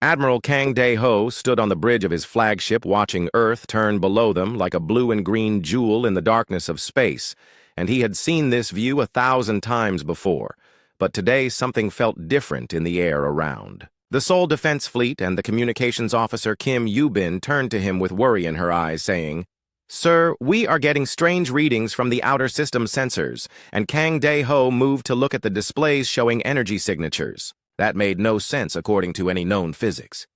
Admiral Kang Dae-ho stood on the bridge of his flagship watching Earth turn below them like a blue and green jewel in the darkness of space, and he had seen this view 1,000 times before. But today something felt different in the air around. The Seoul Defense Fleet and the communications officer Kim Yoo-bin turned to him with worry in her eyes, saying, "Sir, we are getting strange readings from the outer system sensors," and Kang Dae-ho moved to look at the displays showing energy signatures. That made no sense according to any known physics.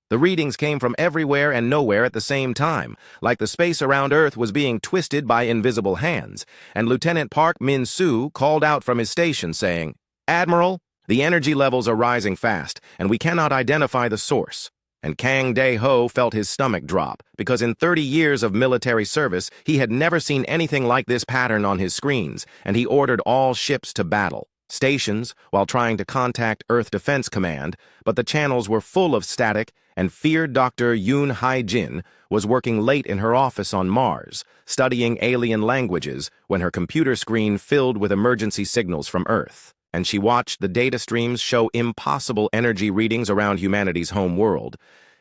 The readings came from everywhere and nowhere at the same time, like the space around Earth was being twisted by invisible hands, and Lieutenant Park Min-soo called out from his station saying, "Admiral, the energy levels are rising fast, and we cannot identify the source." And Kang Dae-ho felt his stomach drop, because in 30 years of military service, he had never seen anything like this pattern on his screens, and he ordered all ships to battle. Stations, while trying to contact Earth Defense Command, but the channels were full of static, and feared Dr. Yoon Hae-jin was working late in her office on Mars, studying alien languages when her computer screen filled with emergency signals from Earth, and she watched the data streams show impossible energy readings around humanity's home world,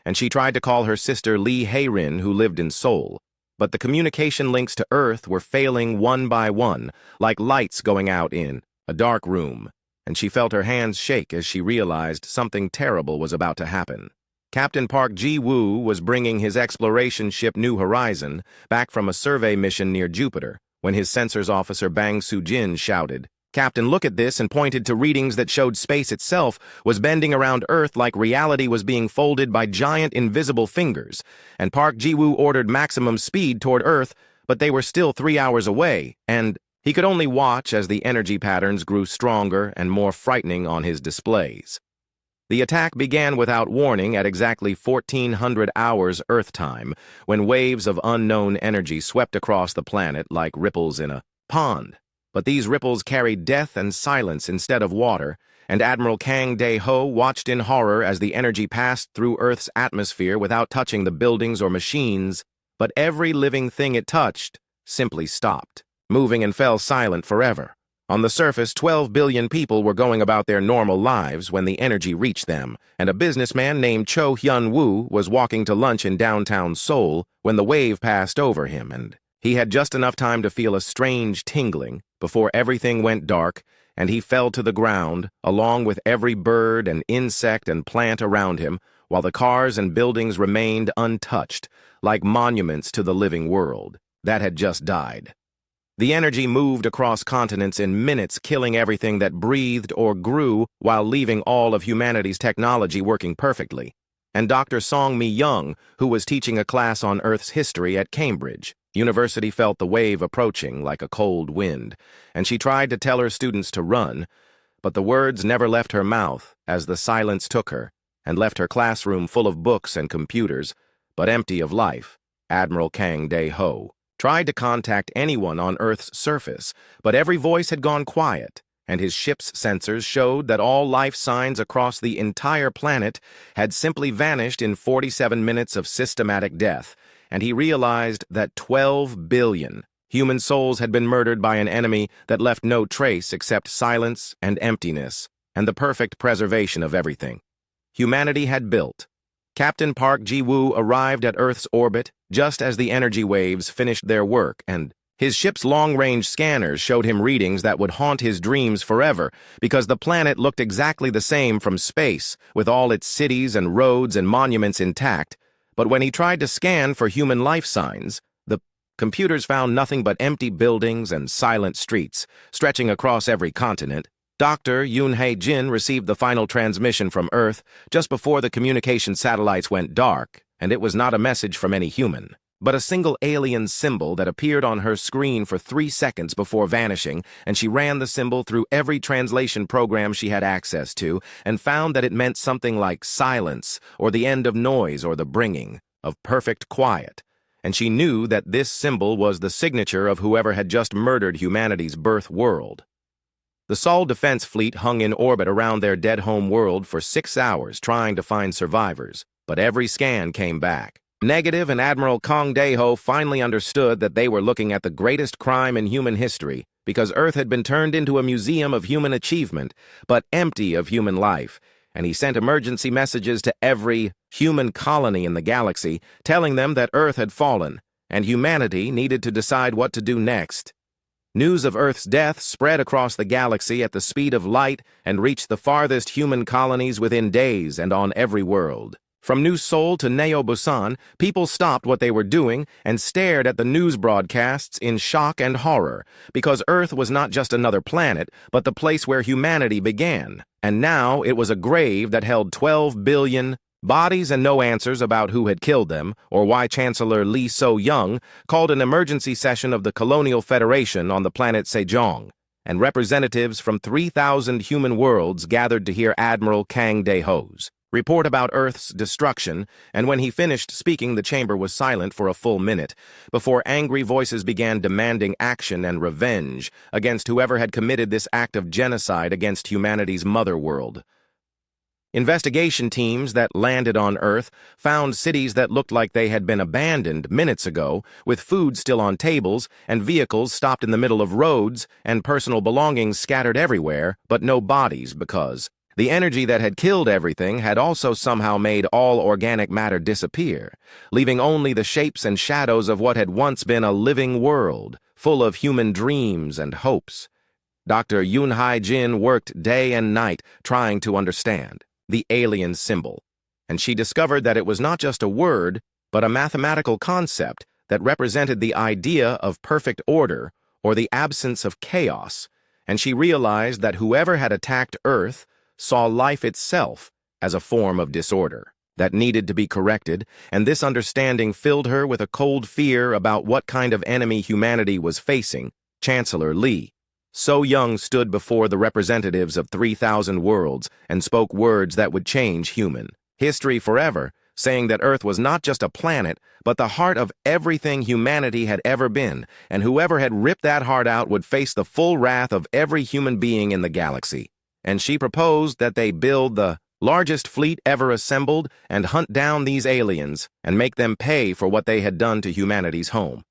and she tried to call her sister Lee Hae-rin, who lived in Seoul, but the communication links to Earth were failing one by one, like lights going out in a dark room, and she felt her hands shake as she realized something terrible was about to happen. Captain Park Ji-woo was bringing his exploration ship New Horizon back from a survey mission near Jupiter when his sensors officer Bang Soo-jin shouted, "Captain, look at this," and pointed to readings that showed space itself was bending around Earth like reality was being folded by giant invisible fingers, and Park Ji-woo ordered maximum speed toward Earth, but they were still 3 hours away, and he could only watch as the energy patterns grew stronger and more frightening on his displays. The attack began without warning at exactly 1400 hours Earth time, when waves of unknown energy swept across the planet like ripples in a pond. But these ripples carried death and silence instead of water, and Admiral Kang Dae-ho watched in horror as the energy passed through Earth's atmosphere without touching the buildings or machines, but every living thing it touched simply stopped, moving and fell silent forever. On the surface, 12 billion people were going about their normal lives when the energy reached them, and a businessman named Cho Hyun-woo was walking to lunch in downtown Seoul when the wave passed over him, and he had just enough time to feel a strange tingling before everything went dark, and he fell to the ground, along with every bird and insect and plant around him, while the cars and buildings remained untouched, like monuments to the living world that had just died. The energy moved across continents in minutes, killing everything that breathed or grew while leaving all of humanity's technology working perfectly. And Dr. Song Mi-young, who was teaching a class on Earth's history at Cambridge University, felt the wave approaching like a cold wind, and she tried to tell her students to run, but the words never left her mouth as the silence took her and left her classroom full of books and computers, but empty of life. Admiral Kang Dae-ho tried to contact anyone on Earth's surface, but every voice had gone quiet, and his ship's sensors showed that all life signs across the entire planet had simply vanished in 47 minutes of systematic death, and he realized that 12 billion human souls had been murdered by an enemy that left no trace except silence and emptiness, and the perfect preservation of everything humanity had built. Captain Park Ji-woo arrived at Earth's orbit just as the energy waves finished their work, and his ship's long-range scanners showed him readings that would haunt his dreams forever, because the planet looked exactly the same from space, with all its cities and roads and monuments intact. But when he tried to scan for human life signs, the computers found nothing but empty buildings and silent streets, stretching across every continent. Dr. Yoon Hae-jin received the final transmission from Earth just before the communication satellites went dark, and it was not a message from any human, but a single alien symbol that appeared on her screen for 3 seconds before vanishing, and she ran the symbol through every translation program she had access to and found that it meant something like silence, or the end of noise, or the bringing of perfect quiet. And she knew that this symbol was the signature of whoever had just murdered humanity's birth world. The Seoul Defense Fleet hung in orbit around their dead home world for 6 hours trying to find survivors, but every scan came back negative, and Admiral Kang Dae-ho finally understood that they were looking at the greatest crime in human history, because Earth had been turned into a museum of human achievement, but empty of human life, and he sent emergency messages to every human colony in the galaxy, telling them that Earth had fallen, and humanity needed to decide what to do next. News of Earth's death spread across the galaxy at the speed of light and reached the farthest human colonies within days and on every world. From New Seoul to Neo Busan, people stopped what they were doing and stared at the news broadcasts in shock and horror, because Earth was not just another planet, but the place where humanity began. And now it was a grave that held 12 billion bodies and no answers about who had killed them, or why Chancellor Lee So-young called an emergency session of the Colonial Federation on the planet Sejong, and representatives from 3,000 human worlds gathered to hear Admiral Kang Dae-ho's report about Earth's destruction, and when he finished speaking, the chamber was silent for a full minute, before angry voices began demanding action and revenge against whoever had committed this act of genocide against humanity's mother world. Investigation teams that landed on Earth found cities that looked like they had been abandoned minutes ago, with food still on tables and vehicles stopped in the middle of roads and personal belongings scattered everywhere, but no bodies because the energy that had killed everything had also somehow made all organic matter disappear, leaving only the shapes and shadows of what had once been a living world, full of human dreams and hopes. Dr. Yoon Hai-jin worked day and night trying to understand the alien symbol, and she discovered that it was not just a word, but a mathematical concept that represented the idea of perfect order or the absence of chaos, and she realized that whoever had attacked Earth saw life itself as a form of disorder that needed to be corrected, and this understanding filled her with a cold fear about what kind of enemy humanity was facing. Chancellor Lee So-young stood before the representatives of 3,000 worlds and spoke words that would change human history forever, saying that Earth was not just a planet, but the heart of everything humanity had ever been, and whoever had ripped that heart out would face the full wrath of every human being in the galaxy. And she proposed that they build the largest fleet ever assembled and hunt down these aliens and make them pay for what they had done to humanity's home.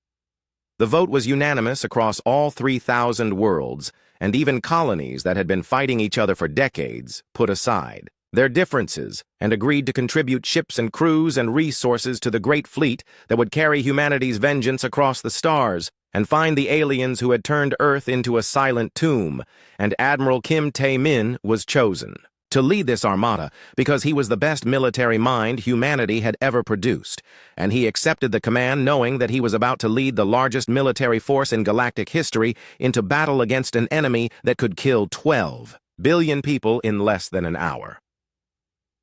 The vote was unanimous across all 3,000 worlds, and even colonies that had been fighting each other for decades put aside their differences and agreed to contribute ships and crews and resources to the great fleet that would carry humanity's vengeance across the stars and find the aliens who had turned Earth into a silent tomb, and Admiral Kim Tae-min was chosen to lead this armada because he was the best military mind humanity had ever produced, and he accepted the command knowing that he was about to lead the largest military force in galactic history into battle against an enemy that could kill 12 billion people in less than an hour.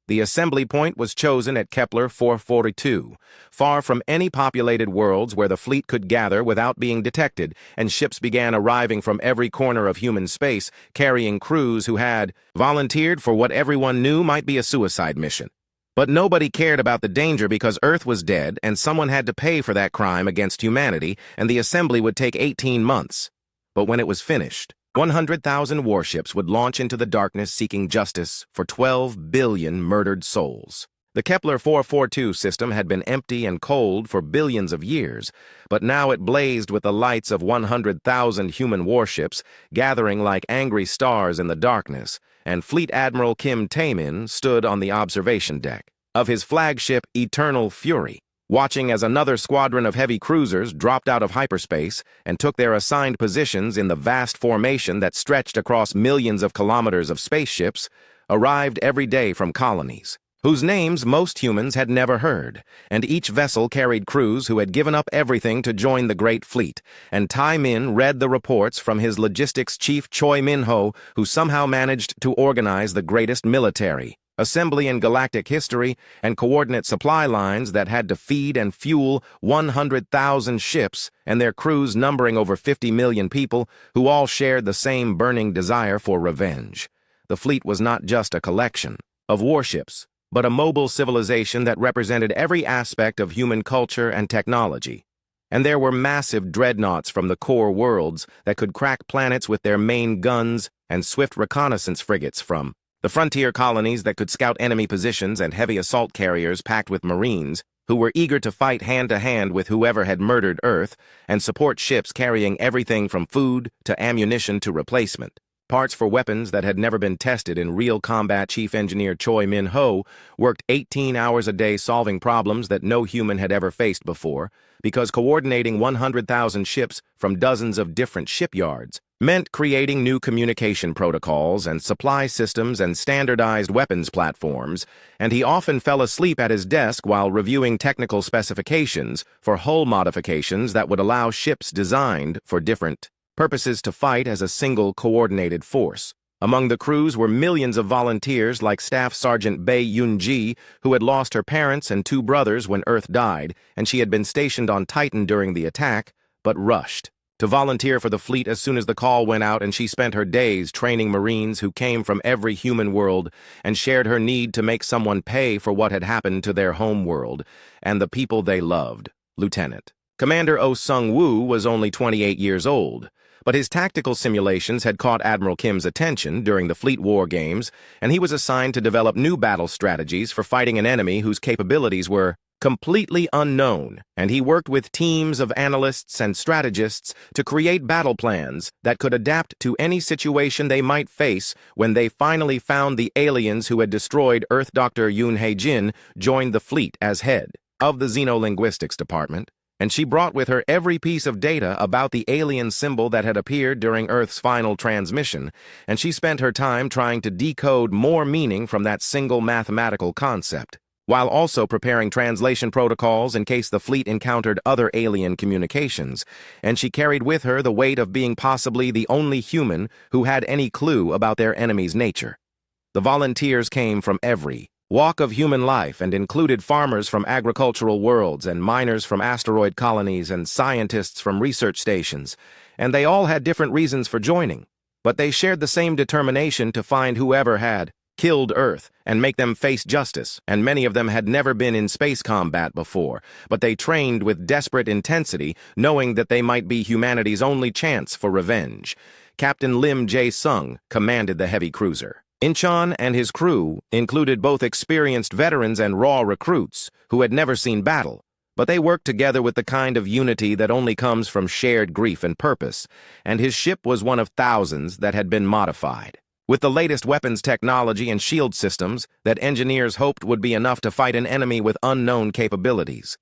The assembly point was chosen at Kepler 442, far from any populated worlds where the fleet could gather without being detected, and ships began arriving from every corner of human space, carrying crews who had volunteered for what everyone knew might be a suicide mission. But nobody cared about the danger because Earth was dead and someone had to pay for that crime against humanity, and the assembly would take 18 months. But when it was finished, 100,000 warships would launch into the darkness seeking justice for 12 billion murdered souls. The Kepler 442 system had been empty and cold for billions of years, but now it blazed with the lights of 100,000 human warships gathering like angry stars in the darkness, and Fleet Admiral Kim Tae-min stood on the observation deck of his flagship Eternal Fury, watching as another squadron of heavy cruisers dropped out of hyperspace and took their assigned positions in the vast formation that stretched across millions of kilometers of spaceships, arrived every day from colonies, whose names most humans had never heard, and each vessel carried crews who had given up everything to join the Great Fleet, and Tae-min read the reports from his logistics chief Choi Min-ho, who somehow managed to organize the greatest military assembly in galactic history and coordinate supply lines that had to feed and fuel 100,000 ships and their crews numbering over 50 million people who all shared the same burning desire for revenge. The fleet was not just a collection of warships, but a mobile civilization that represented every aspect of human culture and technology. And there were massive dreadnoughts from the core worlds that could crack planets with their main guns and swift reconnaissance frigates from the frontier colonies that could scout enemy positions and heavy assault carriers packed with Marines who were eager to fight hand-to-hand with whoever had murdered Earth and support ships carrying everything from food to ammunition to replacement Parts for weapons that had never been tested in real combat. Chief Engineer Choi Min-ho worked 18 hours a day solving problems that no human had ever faced before, because coordinating 100,000 ships from dozens of different shipyards meant creating new communication protocols and supply systems and standardized weapons platforms, and he often fell asleep at his desk while reviewing technical specifications for hull modifications that would allow ships designed for different purposes to fight as a single coordinated force. Among the crews were millions of volunteers like Staff Sergeant Bae Yoon-ji, who had lost her parents and two brothers when Earth died, and she had been stationed on Titan during the attack, but rushed to volunteer for the fleet as soon as the call went out, and she spent her days training Marines who came from every human world and shared her need to make someone pay for what had happened to their home world and the people they loved. Lieutenant Commander Oh Sung-woo was only 28 years old, but his tactical simulations had caught Admiral Kim's attention during the Fleet War games, and he was assigned to develop new battle strategies for fighting an enemy whose capabilities were completely unknown, and he worked with teams of analysts and strategists to create battle plans that could adapt to any situation they might face. When they finally found the aliens who had destroyed Earth, Dr. Yoon Hae-jin joined the fleet as head of the Xenolinguistics Department, and she brought with her every piece of data about the alien symbol that had appeared during Earth's final transmission, and she spent her time trying to decode more meaning from that single mathematical concept, while also preparing translation protocols in case the fleet encountered other alien communications, and she carried with her the weight of being possibly the only human who had any clue about their enemy's nature. The volunteers came from every walk of human life and included farmers from agricultural worlds and miners from asteroid colonies and scientists from research stations, and they all had different reasons for joining, but they shared the same determination to find whoever had killed Earth and make them face justice, and many of them had never been in space combat before, but they trained with desperate intensity, knowing that they might be humanity's only chance for revenge. Captain Lim Jae-sung commanded the heavy cruiser. Incheon and his crew included both experienced veterans and raw recruits who had never seen battle, but they worked together with the kind of unity that only comes from shared grief and purpose, and his ship was one of thousands that had been modified with the latest weapons technology and shield systems that engineers hoped would be enough to fight an enemy with unknown capabilities.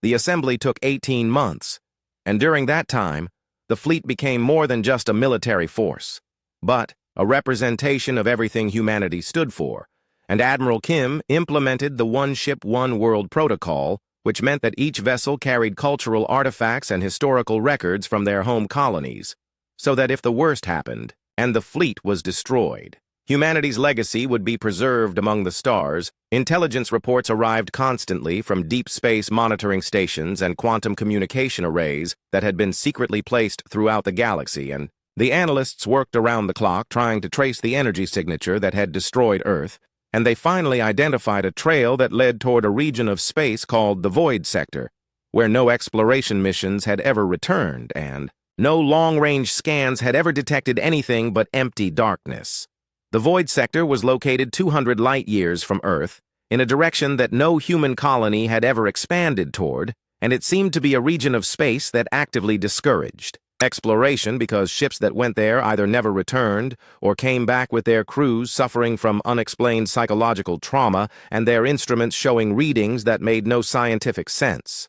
The assembly took 18 months, and during that time, the fleet became more than just a military force, but a representation of everything humanity stood for, and Admiral Kim implemented the One Ship, One World protocol, which meant that each vessel carried cultural artifacts and historical records from their home colonies, so that if the worst happened, and the fleet was destroyed, humanity's legacy would be preserved among the stars. Intelligence reports arrived constantly from deep space monitoring stations and quantum communication arrays that had been secretly placed throughout the galaxy, and the analysts worked around the clock trying to trace the energy signature that had destroyed Earth, and they finally identified a trail that led toward a region of space called the Void Sector, where no exploration missions had ever returned, and no long-range scans had ever detected anything but empty darkness. The Void Sector was located 200 light-years from Earth, in a direction that no human colony had ever expanded toward, and it seemed to be a region of space that actively discouraged exploration because ships that went there either never returned or came back with their crews suffering from unexplained psychological trauma and their instruments showing readings that made no scientific sense.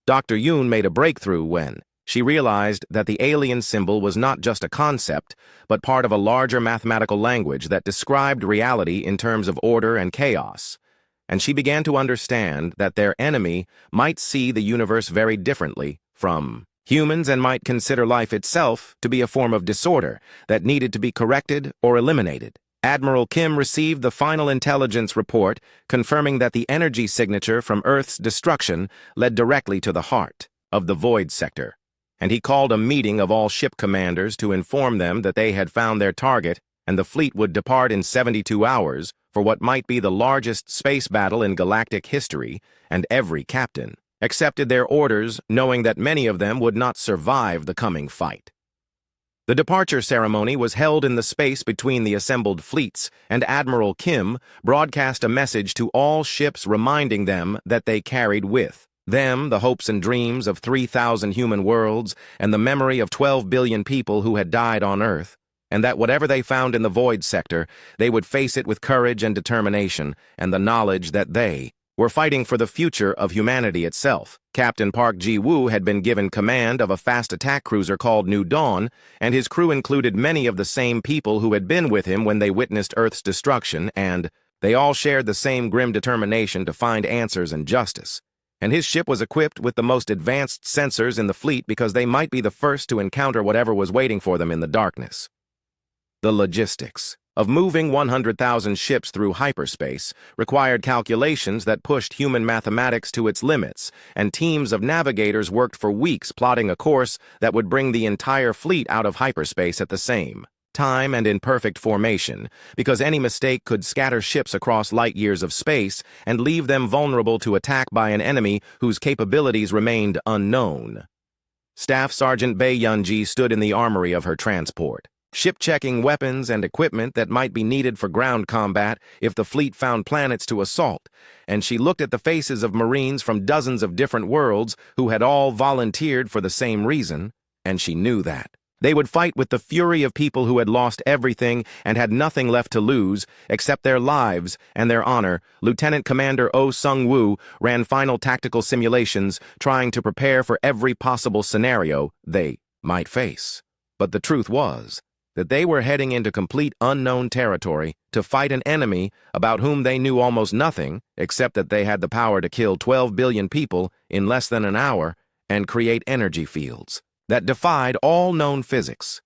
Dr. Yoon made a breakthrough when she realized that the alien symbol was not just a concept, but part of a larger mathematical language that described reality in terms of order and chaos. And she began to understand that their enemy might see the universe very differently from humans and might consider life itself to be a form of disorder that needed to be corrected or eliminated. Admiral Kim received the final intelligence report confirming that the energy signature from Earth's destruction led directly to the heart of the Void Sector, and he called a meeting of all ship commanders to inform them that they had found their target and the fleet would depart in 72 hours for what might be the largest space battle in galactic history, and every captain accepted their orders, knowing that many of them would not survive the coming fight. The departure ceremony was held in the space between the assembled fleets, and Admiral Kim broadcast a message to all ships reminding them that they carried with them the hopes and dreams of 3,000 human worlds and the memory of 12 billion people who had died on Earth, and that whatever they found in the void sector, they would face it with courage and determination, and the knowledge that they were fighting for the future of humanity itself. Captain Park Ji-woo had been given command of a fast attack cruiser called New Dawn, and his crew included many of the same people who had been with him when they witnessed Earth's destruction, and they all shared the same grim determination to find answers and justice. And his ship was equipped with the most advanced sensors in the fleet because they might be the first to encounter whatever was waiting for them in the darkness. The logistics of moving 100,000 ships through hyperspace required calculations that pushed human mathematics to its limits, and teams of navigators worked for weeks plotting a course that would bring the entire fleet out of hyperspace at the same time and in perfect formation, because any mistake could scatter ships across light years of space and leave them vulnerable to attack by an enemy whose capabilities remained unknown. Staff Sergeant Bae Yun-ji stood in the armory of her transport, ship-checking weapons and equipment that might be needed for ground combat if the fleet found planets to assault, and she looked at the faces of Marines from dozens of different worlds who had all volunteered for the same reason, and she knew that they would fight with the fury of people who had lost everything and had nothing left to lose except their lives and their honor. Lieutenant Commander Oh Sung-woo ran final tactical simulations, trying to prepare for every possible scenario they might face. But the truth was that they were heading into complete unknown territory to fight an enemy about whom they knew almost nothing, except that they had the power to kill 12 billion people in less than an hour and create energy fields that defied all known physics.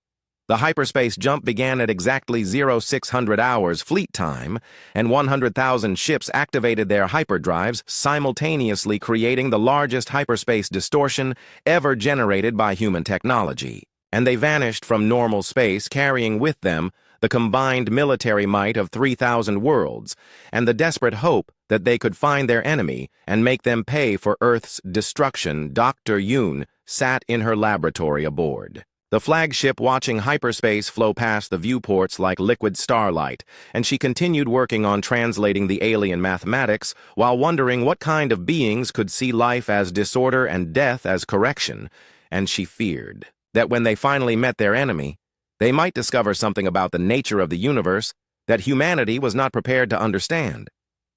The hyperspace jump began at exactly 0600 hours fleet time, and 100,000 ships activated their hyperdrives, simultaneously creating the largest hyperspace distortion ever generated by human technology. And they vanished from normal space, carrying with them the combined military might of 3,000 worlds, and the desperate hope that they could find their enemy and make them pay for Earth's destruction. Dr. Yoon sat in her laboratory aboard the flagship, watching hyperspace flow past the viewports like liquid starlight, and she continued working on translating the alien mathematics while wondering what kind of beings could see life as disorder and death as correction, and she feared that when they finally met their enemy, they might discover something about the nature of the universe that humanity was not prepared to understand.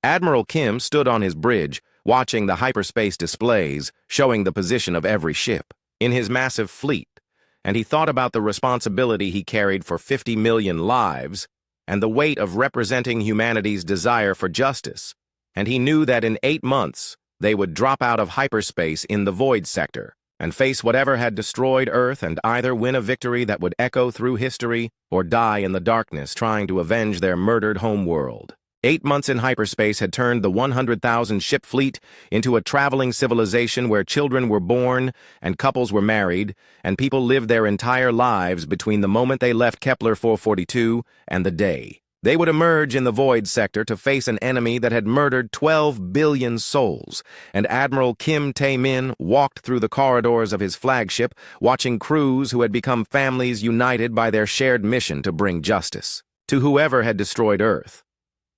Admiral Kim stood on his bridge, watching the hyperspace displays showing the position of every ship in his massive fleet, and he thought about the responsibility he carried for 50 million lives and the weight of representing humanity's desire for justice, and he knew that in 8 months they would drop out of hyperspace in the void sector and face whatever had destroyed Earth and either win a victory that would echo through history or die in the darkness trying to avenge their murdered homeworld. 8 months in hyperspace had turned the 100,000 ship fleet into a traveling civilization where children were born and couples were married, and people lived their entire lives between the moment they left Kepler 442 and the day they would emerge in the void sector to face an enemy that had murdered 12 billion souls. And Admiral Kim Tae-min walked through the corridors of his flagship, watching crews who had become families united by their shared mission to bring justice to whoever had destroyed Earth.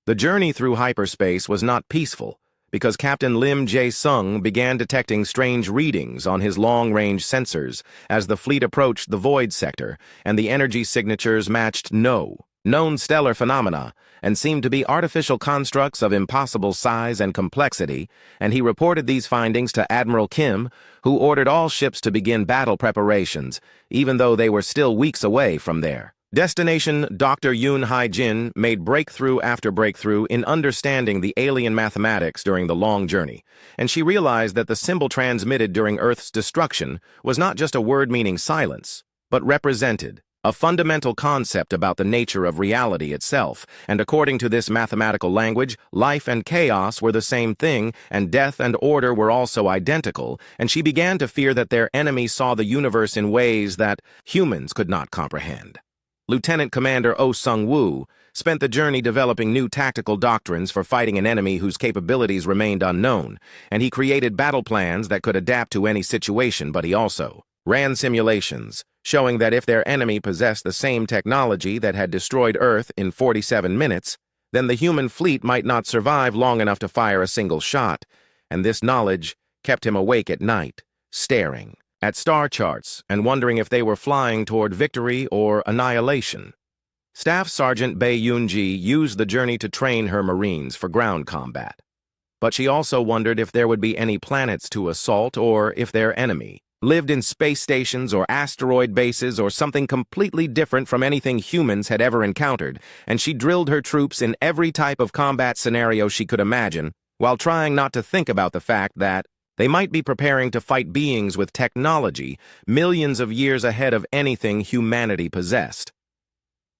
The journey through hyperspace was not peaceful, because Captain Lim Jae-sung began detecting strange readings on his long-range sensors as the fleet approached the void sector, and the energy signatures matched no known stellar phenomena and seemed to be artificial constructs of impossible size and complexity, and he reported these findings to Admiral Kim, who ordered all ships to begin battle preparations, even though they were still weeks away from their destination. Dr. Yoon Hae-jin made breakthrough after breakthrough in understanding the alien mathematics during the long journey, and she realized that the symbol transmitted during Earth's destruction was not just a word meaning silence, but represented a fundamental concept about the nature of reality itself, and according to this mathematical language, life and chaos were the same thing, and death and order were also identical, and she began to fear that their enemy saw the universe in ways that humans could not comprehend. Lieutenant Commander Oh Sung-woo spent the journey developing new tactical doctrines for fighting an enemy whose capabilities remained unknown, and he created battle plans that could adapt to any situation, but he also ran simulations showing that if their enemy possessed the same technology that had destroyed Earth in 47 minutes, then the human fleet might not survive long enough to fire a single shot, and this knowledge kept him awake at night, staring at star charts and wondering if they were flying toward victory or annihilation. Staff Sergeant Bei Yunji used the journey to train her Marines for ground combat. But she also wondered if there would be any planets to assault or if their enemy lived in space stations or asteroid bases or something completely different from anything humans had ever encountered, and she drilled her troops in every type of combat scenario she could imagine, while trying not to think about the fact that they might be preparing to fight beings with technology millions of years ahead of anything humanity possessed.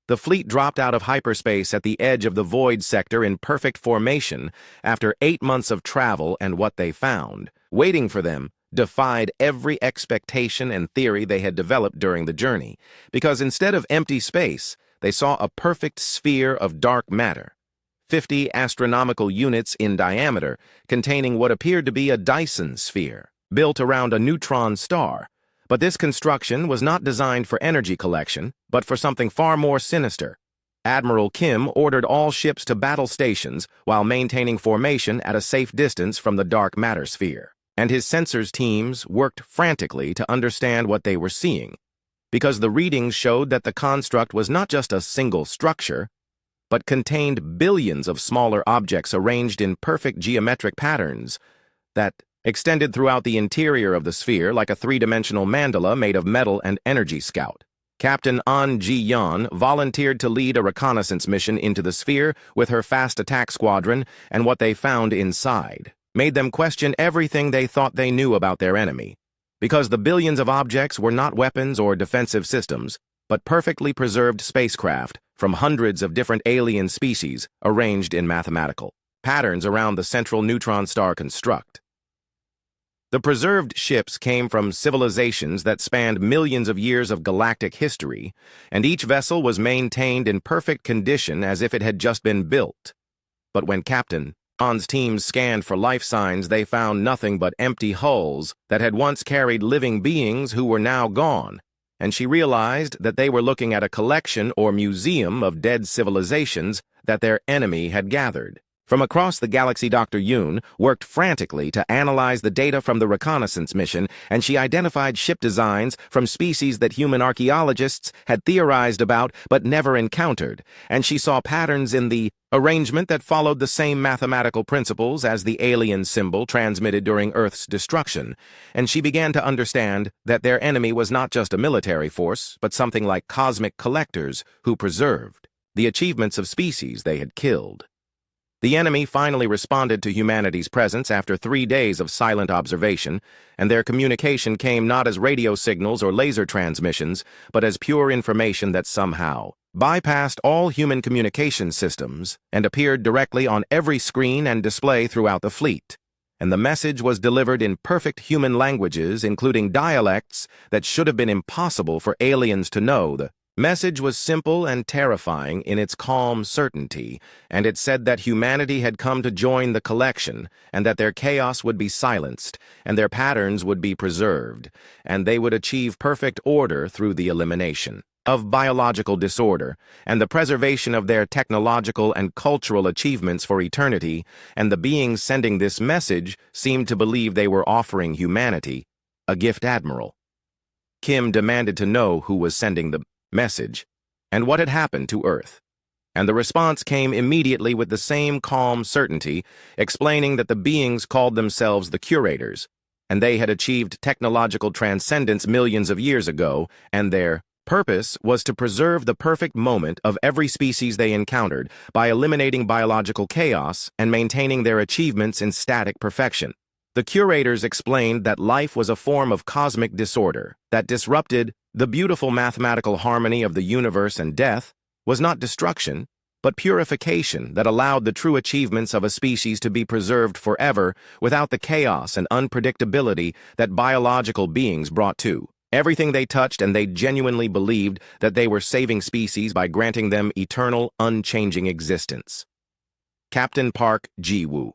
The fleet dropped out of hyperspace at the edge of the void sector in perfect formation after 8 months of travel, and what they found, waiting for them, defied every expectation and theory they had developed during the journey, because instead of empty space, they saw a perfect sphere of dark matter, 50 astronomical units in diameter, containing what appeared to be a Dyson sphere, built around a neutron star. But this construction was not designed for energy collection, but for something far more sinister. Admiral Kim ordered all ships to battle stations while maintaining formation at a safe distance from the dark matter sphere, and his sensors teams worked frantically to understand what they were seeing, because the readings showed that the construct was not just a single structure, but contained billions of smaller objects arranged in perfect geometric patterns that extended throughout the interior of the sphere like a three-dimensional mandala made of metal and energy scout. Captain An Ji-yeon volunteered to lead a reconnaissance mission into the sphere with her fast attack squadron, and what they found inside made them question everything they thought they knew about their enemy, because the billions of objects were not weapons or defensive systems, but perfectly preserved spacecraft from hundreds of different alien species arranged in mathematical patterns around the central neutron star construct. The preserved ships came from civilizations that spanned millions of years of galactic history, and each vessel was maintained in perfect condition as if it had just been built. But when Captain An's team scanned for life signs, they found nothing but empty hulls that had once carried living beings who were now gone, and she realized that they were looking at a collection or museum of dead civilizations that their enemy had gathered. From across the galaxy, Dr. Yoon worked frantically to analyze the data from the reconnaissance mission, and she identified ship designs from species that human archaeologists had theorized about but never encountered, and she saw patterns in the arrangement that followed the same mathematical principles as the alien symbol transmitted during Earth's destruction, and she began to understand that their enemy was not just a military force, but something like cosmic collectors who preserved the achievements of species they had killed. The enemy finally responded to humanity's presence after 3 days of silent observation, and their communication came not as radio signals or laser transmissions, but as pure information that somehow bypassed all human communication systems and appeared directly on every screen and display throughout the fleet. And the message was delivered in perfect human languages, including dialects that should have been impossible for aliens to know. The message was simple and terrifying in its calm certainty, and it said that humanity had come to join the collection, and that their chaos would be silenced, and their patterns would be preserved, and they would achieve perfect order through the elimination of biological disorder, and the preservation of their technological and cultural achievements for eternity, and the beings sending this message seemed to believe they were offering humanity a gift. Admiral Kim demanded to know who was sending the message and what had happened to Earth, and the response came immediately with the same calm certainty, explaining that the beings called themselves the Curators, and they had achieved technological transcendence millions of years ago, and their purpose was to preserve the perfect moment of every species they encountered by eliminating biological chaos and maintaining their achievements in static perfection. The Curators explained that life was a form of cosmic disorder that disrupted the beautiful mathematical harmony of the universe, and death was not destruction, but purification that allowed the true achievements of a species to be preserved forever without the chaos and unpredictability that biological beings brought to everything they touched, and they genuinely believed that they were saving species by granting them eternal, unchanging existence. Captain Park Ji-woo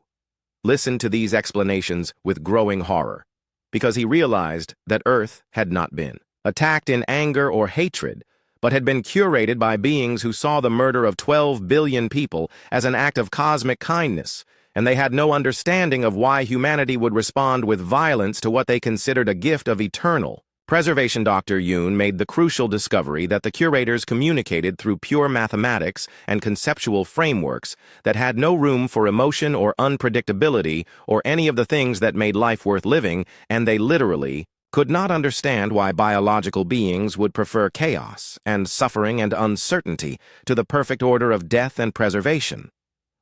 listened to these explanations with growing horror, because he realized that Earth had not been attacked in anger or hatred, but had been curated by beings who saw the murder of 12 billion people as an act of cosmic kindness, and they had no understanding of why humanity would respond with violence to what they considered a gift of eternal, Preservation Dr. Yoon made the crucial discovery that the curators communicated through pure mathematics and conceptual frameworks that had no room for emotion or unpredictability or any of the things that made life worth living, and they literally could not understand why biological beings would prefer chaos and suffering and uncertainty to the perfect order of death and preservation.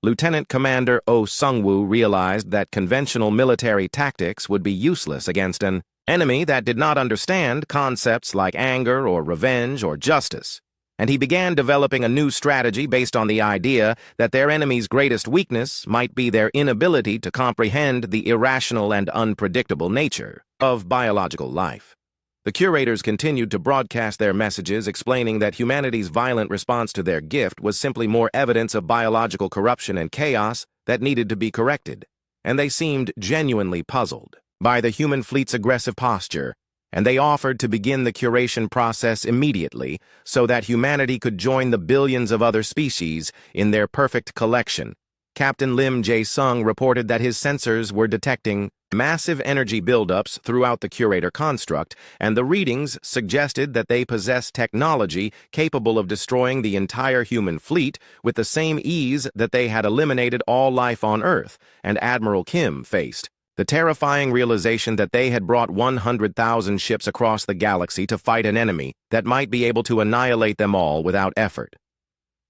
Lieutenant Commander Oh Sung-woo realized that conventional military tactics would be useless against an enemy that did not understand concepts like anger or revenge or justice, and he began developing a new strategy based on the idea that their enemy's greatest weakness might be their inability to comprehend the irrational and unpredictable nature of biological life. The curators continued to broadcast their messages explaining that humanity's violent response to their gift was simply more evidence of biological corruption and chaos that needed to be corrected, and they seemed genuinely puzzled by the human fleet's aggressive posture, and they offered to begin the curation process immediately so that humanity could join the billions of other species in their perfect collection. Captain Lim Jae-sung reported that his sensors were detecting massive energy buildups throughout the curator construct, and the readings suggested that they possess technology capable of destroying the entire human fleet with the same ease that they had eliminated all life on Earth, and Admiral Kim faced the terrifying realization that they had brought 100,000 ships across the galaxy to fight an enemy that might be able to annihilate them all without effort.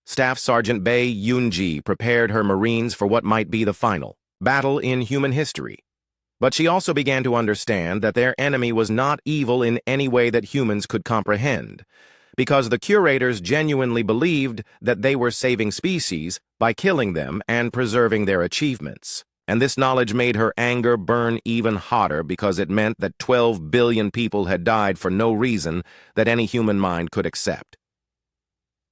Staff Sergeant Bae Yoon-ji prepared her Marines for what might be the final battle in human history. But she also began to understand that their enemy was not evil in any way that humans could comprehend, because the curators genuinely believed that they were saving species by killing them and preserving their achievements. And this knowledge made her anger burn even hotter because it meant that 12 billion people had died for no reason that any human mind could accept.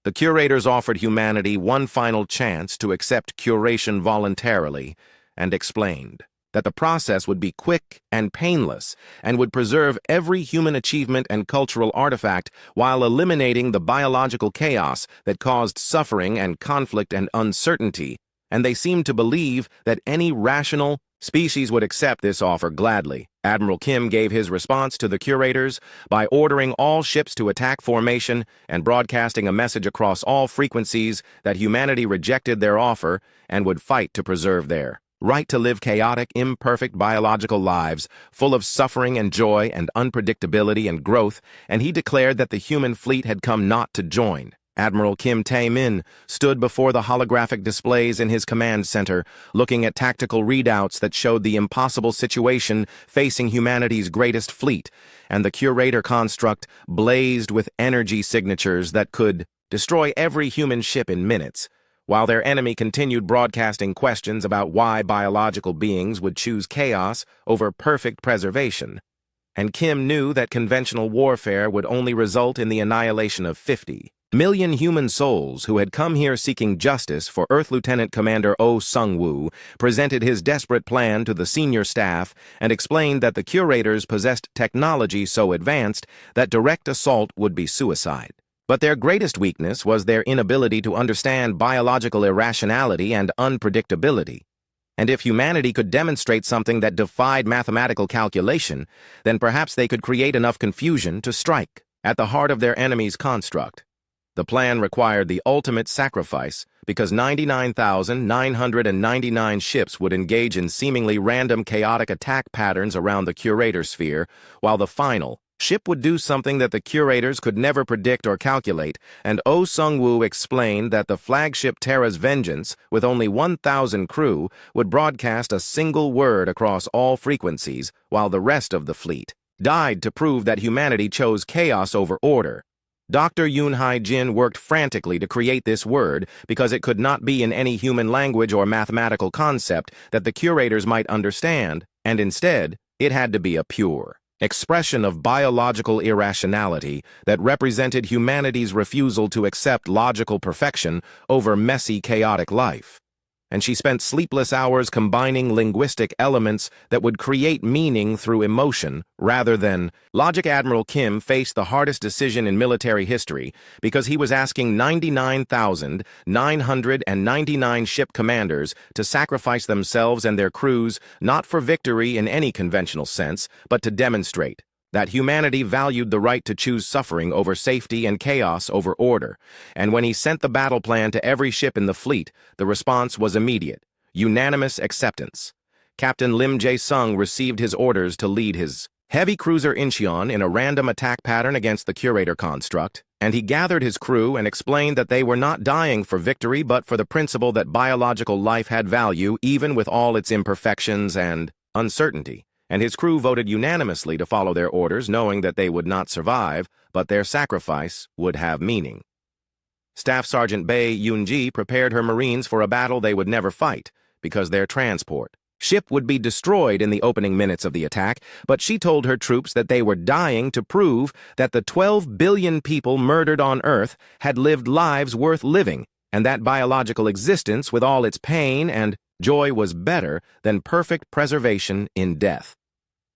The curators offered humanity one final chance to accept curation voluntarily and explained that the process would be quick and painless and would preserve every human achievement and cultural artifact while eliminating the biological chaos that caused suffering and conflict and uncertainty, and they seemed to believe that any rational species would accept this offer gladly. Admiral Kim gave his response to the curators by ordering all ships to attack formation and broadcasting a message across all frequencies that humanity rejected their offer and would fight to preserve their right to live chaotic, imperfect biological lives, full of suffering and joy and unpredictability and growth, and he declared that the human fleet had come not to join. Admiral Kim Tae-min stood before the holographic displays in his command center, looking at tactical readouts that showed the impossible situation facing humanity's greatest fleet, and the curator construct blazed with energy signatures that could destroy every human ship in minutes, while their enemy continued broadcasting questions about why biological beings would choose chaos over perfect preservation. And Kim knew that conventional warfare would only result in the annihilation of 50 million human souls who had come here seeking justice. For Earth Lieutenant Commander Oh Sung-woo presented his desperate plan to the senior staff and explained that the curators possessed technology so advanced that direct assault would be suicide. But their greatest weakness was their inability to understand biological irrationality and unpredictability. And if humanity could demonstrate something that defied mathematical calculation, then perhaps they could create enough confusion to strike at the heart of their enemy's construct. The plan required the ultimate sacrifice because 99,999 ships would engage in seemingly random chaotic attack patterns around the curator sphere, while the final ship would do something that the curators could never predict or calculate, and Oh Sung-woo explained that the flagship Terra's Vengeance, with only 1,000 crew, would broadcast a single word across all frequencies, while the rest of the fleet died to prove that humanity chose chaos over order. Dr. Yoon Hae-jin worked frantically to create this word because it could not be in any human language or mathematical concept that the curators might understand, and instead, it had to be a pure expression of biological irrationality that represented humanity's refusal to accept logical perfection over messy, chaotic life. And she spent sleepless hours combining linguistic elements that would create meaning through emotion rather than logic. Admiral Kim faced the hardest decision in military history because he was asking 99,999 ship commanders to sacrifice themselves and their crews not for victory in any conventional sense, but to demonstrate that humanity valued the right to choose suffering over safety and chaos over order, and when he sent the battle plan to every ship in the fleet, the response was immediate, unanimous acceptance. Captain Lim Jae-sung received his orders to lead his heavy cruiser Incheon in a random attack pattern against the Curator construct, and he gathered his crew and explained that they were not dying for victory but for the principle that biological life had value even with all its imperfections and uncertainty. And his crew voted unanimously to follow their orders, knowing that they would not survive, but their sacrifice would have meaning. Staff Sergeant Bae Yoon-ji prepared her Marines for a battle they would never fight, because their transport ship would be destroyed in the opening minutes of the attack, but she told her troops that they were dying to prove that the 12 billion people murdered on Earth had lived lives worth living, and that biological existence with all its pain and joy was better than perfect preservation in death.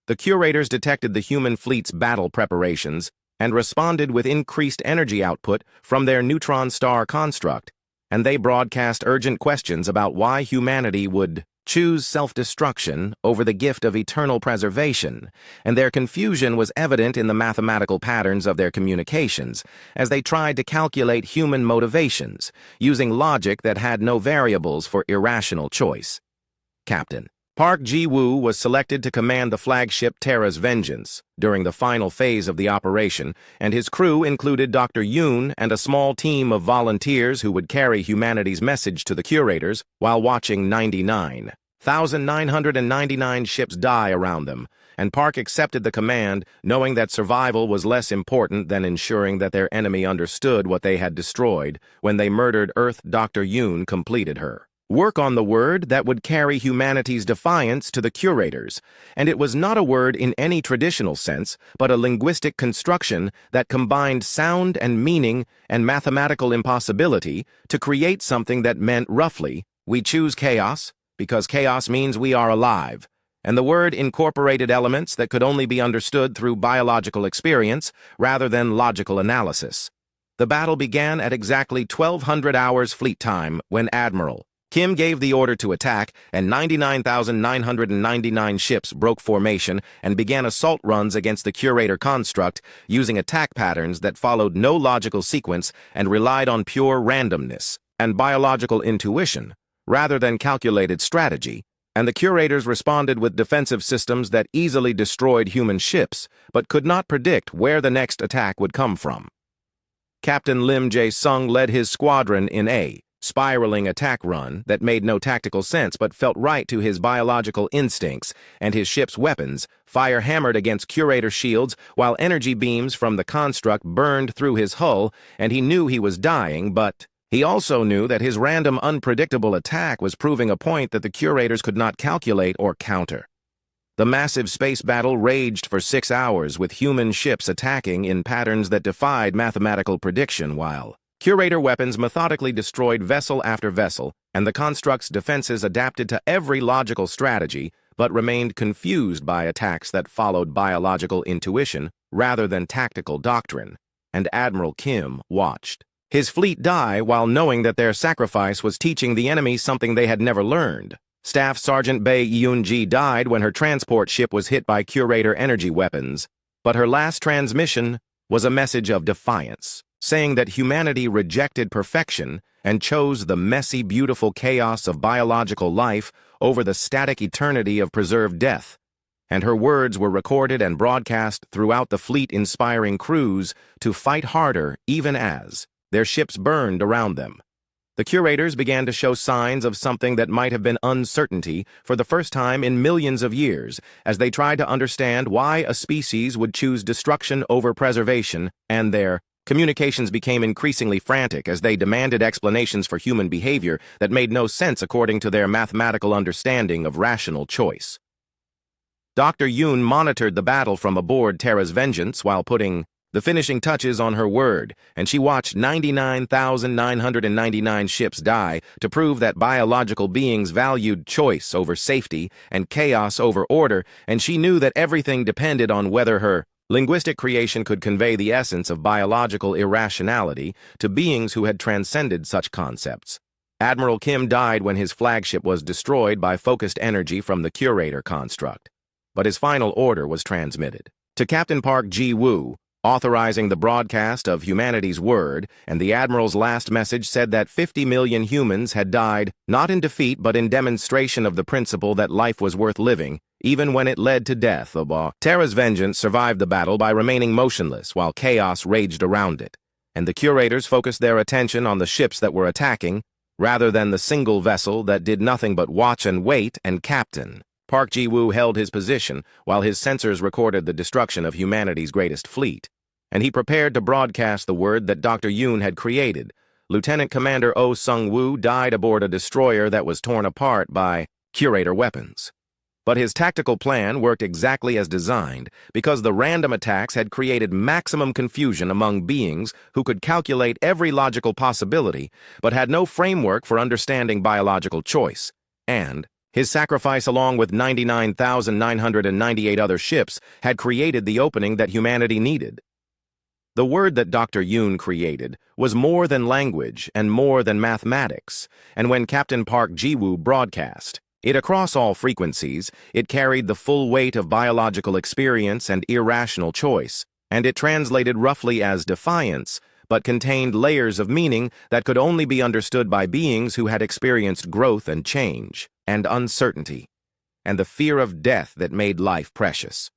The curators detected the human fleet's battle preparations and responded with increased energy output from their neutron star construct, and they broadcast urgent questions about why humanity would choose self-destruction over the gift of eternal preservation, and their confusion was evident in the mathematical patterns of their communications as they tried to calculate human motivations, using logic that had no variables for irrational choice. Captain Park Ji-woo was selected to command the flagship Terra's Vengeance during the final phase of the operation, and his crew included Dr. Yoon and a small team of volunteers who would carry humanity's message to the curators while watching 99,999 ships die around them, and Park accepted the command knowing that survival was less important than ensuring that their enemy understood what they had destroyed when they murdered Earth. Dr. Yoon completed her work on the word that would carry humanity's defiance to the curators, and it was not a word in any traditional sense, but a linguistic construction that combined sound and meaning and mathematical impossibility to create something that meant roughly, we choose chaos because chaos means we are alive, and the word incorporated elements that could only be understood through biological experience rather than logical analysis. The battle began at exactly 1200 hours fleet time when Admiral Kim gave the order to attack, and 99,999 ships broke formation and began assault runs against the Curator construct using attack patterns that followed no logical sequence and relied on pure randomness and biological intuition rather than calculated strategy, and the Curators responded with defensive systems that easily destroyed human ships but could not predict where the next attack would come from. Captain Lim Jae-sung led his squadron in a spiraling attack run that made no tactical sense but felt right to his biological instincts, and his ship's weapons, fire hammered against Curator shields while energy beams from the construct burned through his hull, and he knew he was dying, but he also knew that his random, unpredictable attack was proving a point that the Curators could not calculate or counter. The massive space battle raged for 6 hours with human ships attacking in patterns that defied mathematical prediction while Curator weapons methodically destroyed vessel after vessel, and the construct's defenses adapted to every logical strategy, but remained confused by attacks that followed biological intuition rather than tactical doctrine, and Admiral Kim watched his fleet die while knowing that their sacrifice was teaching the enemy something they had never learned. Staff Sergeant Bae Yoon-ji died when her transport ship was hit by Curator energy weapons, but her last transmission was a message of defiance, saying that humanity rejected perfection and chose the messy, beautiful chaos of biological life over the static eternity of preserved death, and her words were recorded and broadcast throughout the fleet, inspiring crews to fight harder even as their ships burned around them. The Curators began to show signs of something that might have been uncertainty for the first time in millions of years, as they tried to understand why a species would choose destruction over preservation, and their communications became increasingly frantic as they demanded explanations for human behavior that made no sense according to their mathematical understanding of rational choice. Dr. Yoon monitored the battle from aboard Terra's Vengeance while putting the finishing touches on her word, and she watched 99,999 ships die to prove that biological beings valued choice over safety and chaos over order, and she knew that everything depended on whether her linguistic creation could convey the essence of biological irrationality to beings who had transcended such concepts. Admiral Kim died when his flagship was destroyed by focused energy from the Curator construct, but his final order was transmitted. To Captain Park Ji-woo, authorizing the broadcast of humanity's word, and the Admiral's last message said that 50 million humans had died, not in defeat but in demonstration of the principle that life was worth living, even when it led to death. Terra's vengeance survived the battle by remaining motionless while chaos raged around it, and the curators focused their attention on the ships that were attacking, rather than the single vessel that did nothing but watch and wait and captain. Park Ji-woo held his position while his sensors recorded the destruction of humanity's greatest fleet, and he prepared to broadcast the word that Dr. Yoon had created. Lieutenant Commander Oh Sung-woo died aboard a destroyer that was torn apart by curator weapons. But his tactical plan worked exactly as designed because the random attacks had created maximum confusion among beings who could calculate every logical possibility but had no framework for understanding biological choice, and his sacrifice along with 99,998 other ships had created the opening that humanity needed. The word that Dr. Yoon created was more than language and more than mathematics, and when Captain Park Ji-woo broadcast it across all frequencies, it carried the full weight of biological experience and irrational choice, and it translated roughly as defiance, but contained layers of meaning that could only be understood by beings who had experienced growth and change, and uncertainty, and the fear of death that made life precious.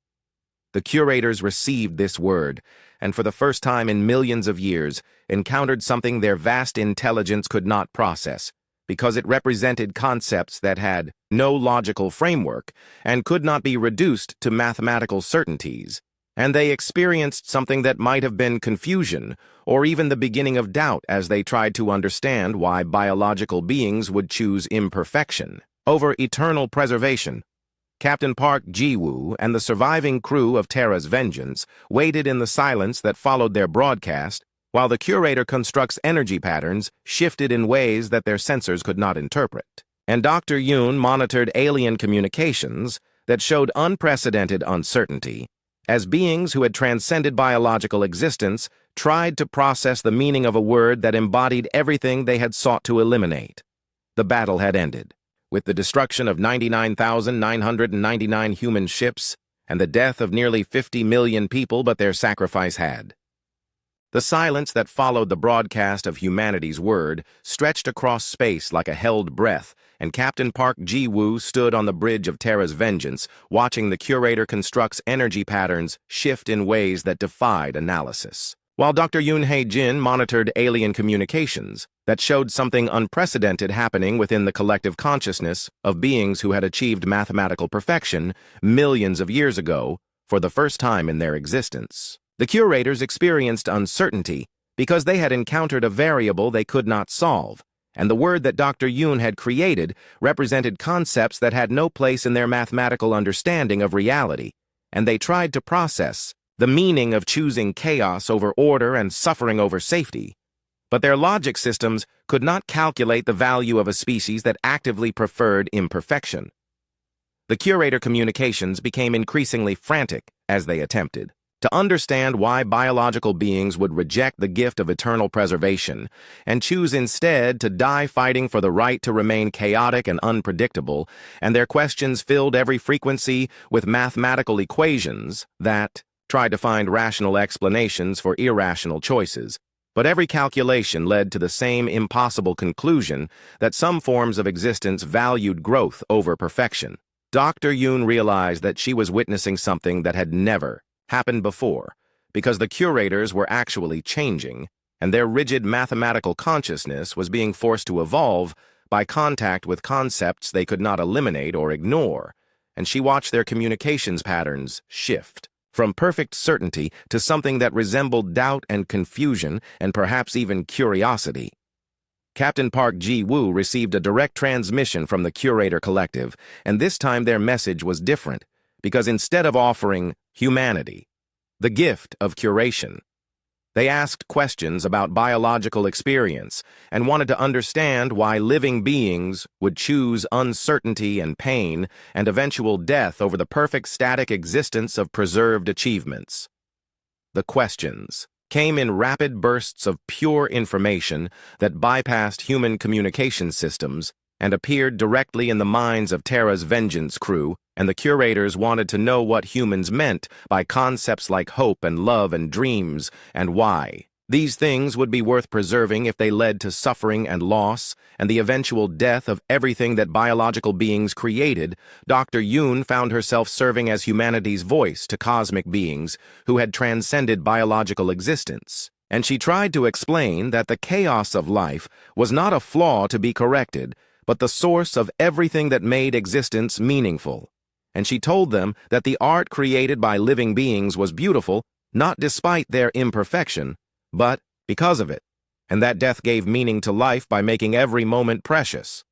The curators received this word, and for the first time in millions of years, encountered something their vast intelligence could not process, because it represented concepts that had no logical framework and could not be reduced to mathematical certainties, and they experienced something that might have been confusion or even the beginning of doubt as they tried to understand why biological beings would choose imperfection over eternal preservation. Captain Park Ji-woo and the surviving crew of Terra's Vengeance waited in the silence that followed their broadcast while the curator constructs energy patterns shifted in ways that their sensors could not interpret. And Dr. Yoon monitored alien communications that showed unprecedented uncertainty as beings who had transcended biological existence tried to process the meaning of a word that embodied everything they had sought to eliminate. The battle had ended, with the destruction of 99,999 human ships and the death of nearly 50 million people, but their sacrifice had. The silence that followed the broadcast of humanity's word stretched across space like a held breath, and Captain Park Ji-woo stood on the bridge of Terra's Vengeance, watching the curator construct's energy patterns shift in ways that defied analysis. While Dr. Yoon Hae-jin monitored alien communications that showed something unprecedented happening within the collective consciousness of beings who had achieved mathematical perfection millions of years ago for the first time in their existence. The curators experienced uncertainty because they had encountered a variable they could not solve, and the word that Dr. Yoon had created represented concepts that had no place in their mathematical understanding of reality, and they tried to process the meaning of choosing chaos over order and suffering over safety. But their logic systems could not calculate the value of a species that actively preferred imperfection. The curator communications became increasingly frantic as they attempted to understand why biological beings would reject the gift of eternal preservation and choose instead to die fighting for the right to remain chaotic and unpredictable, and their questions filled every frequency with mathematical equations that tried to find rational explanations for irrational choices. But every calculation led to the same impossible conclusion that some forms of existence valued growth over perfection. Dr. Yoon realized that she was witnessing something that had never happened before, because the curators were actually changing, and their rigid mathematical consciousness was being forced to evolve by contact with concepts they could not eliminate or ignore, and she watched their communications patterns shift from perfect certainty to something that resembled doubt and confusion and perhaps even curiosity. Captain Park Ji-woo received a direct transmission from the Curator Collective, and this time their message was different, because instead of offering humanity, the gift of curation, they asked questions about biological experience and wanted to understand why living beings would choose uncertainty and pain and eventual death over the perfect static existence of preserved achievements. The questions came in rapid bursts of pure information that bypassed human communication systems and appeared directly in the minds of Terra's Vengeance crew, and the curators wanted to know what humans meant by concepts like hope and love and dreams, and why. These things would be worth preserving if they led to suffering and loss, and the eventual death of everything that biological beings created. Dr. Yoon found herself serving as humanity's voice to cosmic beings who had transcended biological existence. And she tried to explain that the chaos of life was not a flaw to be corrected, but the source of everything that made existence meaningful. And she told them that the art created by living beings was beautiful, not despite their imperfection, but because of it, and that death gave meaning to life by making every moment precious.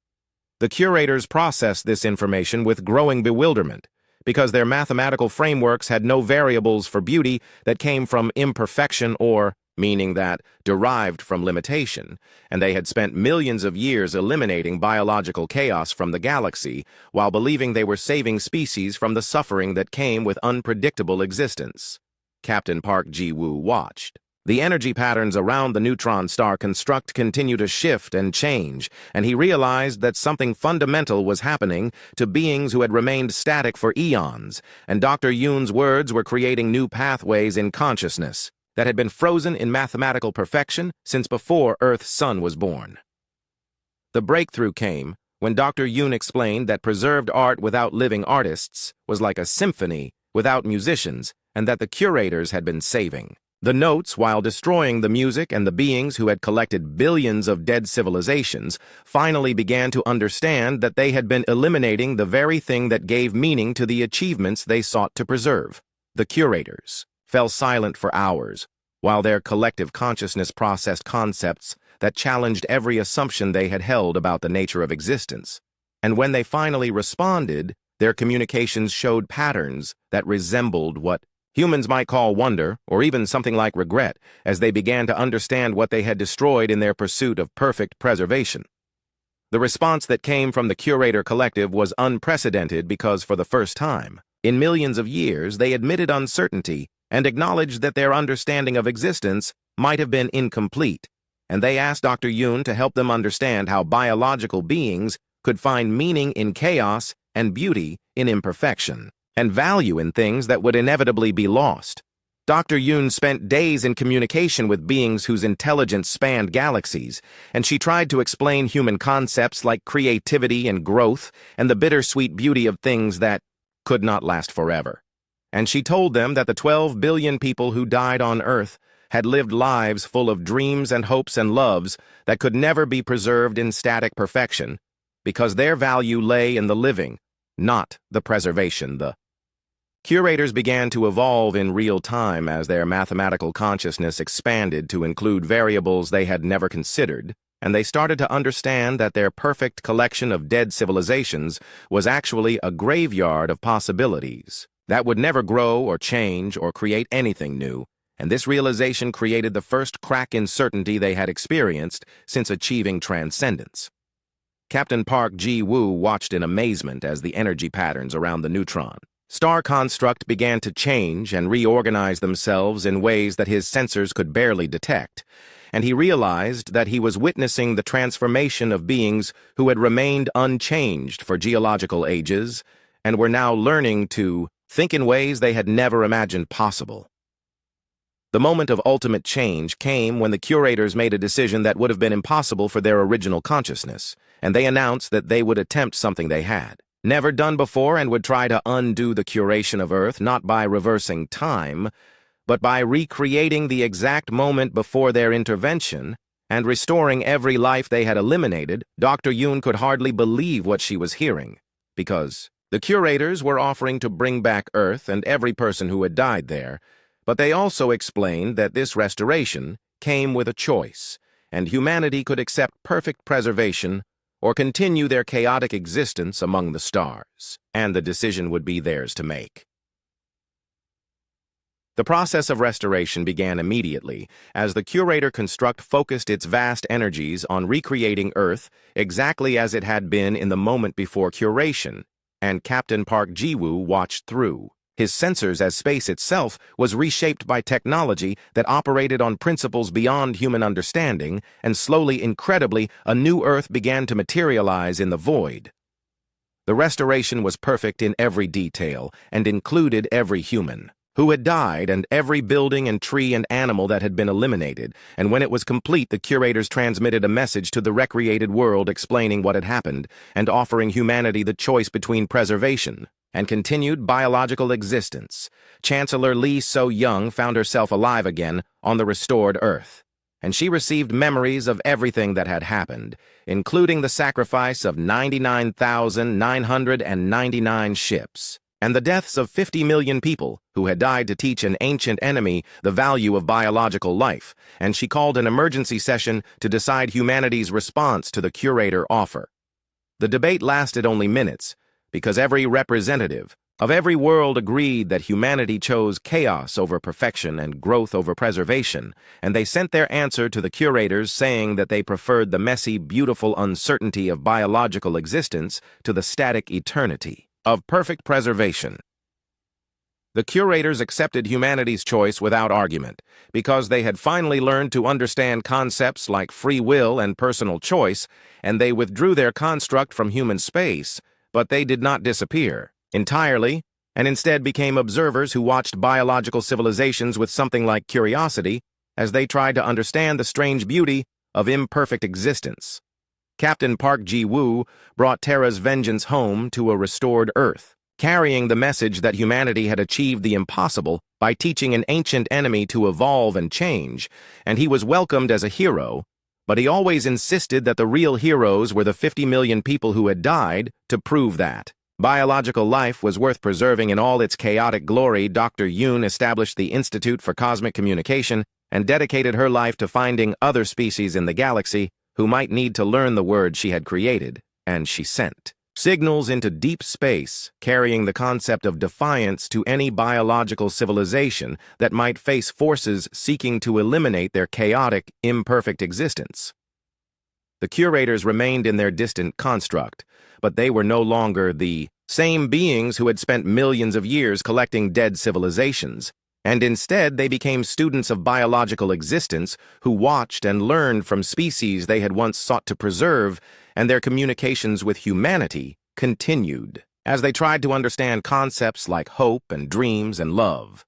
The curators processed this information with growing bewilderment, because their mathematical frameworks had no variables for beauty that came from imperfection or, meaning that, derived from limitation, and they had spent millions of years eliminating biological chaos from the galaxy while believing they were saving species from the suffering that came with unpredictable existence. Captain Park Ji-woo watched. The energy patterns around the neutron star construct continue to shift and change, and he realized that something fundamental was happening to beings who had remained static for eons, and Dr. Yoon's words were creating new pathways in consciousness that had been frozen in mathematical perfection since before Earth's sun was born. The breakthrough came when Dr. Yoon explained that preserved art without living artists was like a symphony without musicians, and that the curators had been saving the notes while destroying the music, and the beings who had collected billions of dead civilizations finally began to understand that they had been eliminating the very thing that gave meaning to the achievements they sought to preserve. The curators fell silent for hours, while their collective consciousness processed concepts that challenged every assumption they had held about the nature of existence. And when they finally responded, their communications showed patterns that resembled what humans might call wonder, or even something like regret, as they began to understand what they had destroyed in their pursuit of perfect preservation. The response that came from the Curator Collective was unprecedented because for the first time, in millions of years, they admitted uncertainty and acknowledged that their understanding of existence might have been incomplete, and they asked Dr. Yoon to help them understand how biological beings could find meaning in chaos and beauty in imperfection, and value in things that would inevitably be lost. Dr. Yoon spent days in communication with beings whose intelligence spanned galaxies, and she tried to explain human concepts like creativity and growth and the bittersweet beauty of things that could not last forever. And she told them that the 12 billion people who died on Earth had lived lives full of dreams and hopes and loves that could never be preserved in static perfection, because their value lay in the living, not the preservation. The curators began to evolve in real time as their mathematical consciousness expanded to include variables they had never considered, and they started to understand that their perfect collection of dead civilizations was actually a graveyard of possibilities that would never grow or change or create anything new, and this realization created the first crack in certainty they had experienced since achieving transcendence. Captain Park Ji-woo watched in amazement as the energy patterns around the neutron star construct began to change and reorganize themselves in ways that his sensors could barely detect, and he realized that he was witnessing the transformation of beings who had remained unchanged for geological ages and were now learning to think in ways they had never imagined possible. The moment of ultimate change came when the curators made a decision that would have been impossible for their original consciousness, and they announced that they would attempt something they had never done before and would try to undo the curation of Earth not by reversing time, but by recreating the exact moment before their intervention and restoring every life they had eliminated. Dr. Yoon could hardly believe what she was hearing, because the curators were offering to bring back Earth and every person who had died there, but they also explained that this restoration came with a choice, and humanity could accept perfect preservation or continue their chaotic existence among the stars, and the decision would be theirs to make. The process of restoration began immediately as the Curator Construct focused its vast energies on recreating Earth exactly as it had been in the moment before curation, and Captain Park Ji-woo watched through. His sensors as space itself was reshaped by technology that operated on principles beyond human understanding, and slowly, incredibly, a new Earth began to materialize in the void. The restoration was perfect in every detail, and included every human who had died and every building and tree and animal that had been eliminated, and when it was complete, the curators transmitted a message to the recreated world explaining what had happened and offering humanity the choice between preservation and continued biological existence. Chancellor Li So-young found herself alive again on the restored Earth, and she received memories of everything that had happened, including the sacrifice of 99,999 ships, and the deaths of 50 million people who had died to teach an ancient enemy the value of biological life, and she called an emergency session to decide humanity's response to the curator offer. The debate lasted only minutes, because every representative of every world agreed that humanity chose chaos over perfection and growth over preservation, and they sent their answer to the curators saying that they preferred the messy, beautiful uncertainty of biological existence to the static eternity of perfect preservation. The curators accepted humanity's choice without argument, because they had finally learned to understand concepts like free will and personal choice, and they withdrew their construct from human space, but they did not disappear entirely, and instead became observers who watched biological civilizations with something like curiosity as they tried to understand the strange beauty of imperfect existence. Captain Park Ji-woo brought Terra's vengeance home to a restored Earth, carrying the message that humanity had achieved the impossible by teaching an ancient enemy to evolve and change, and he was welcomed as a hero, but he always insisted that the real heroes were the 50 million people who had died to prove that biological life was worth preserving in all its chaotic glory. Dr. Yoon established the Institute for Cosmic Communication and dedicated her life to finding other species in the galaxy who might need to learn the word she had created, and she sent signals into deep space, carrying the concept of defiance to any biological civilization that might face forces seeking to eliminate their chaotic, imperfect existence. The curators remained in their distant construct, but they were no longer the same beings who had spent millions of years collecting dead civilizations, and instead they became students of biological existence who watched and learned from species they had once sought to preserve, and their communications with humanity continued as they tried to understand concepts like hope and dreams and love.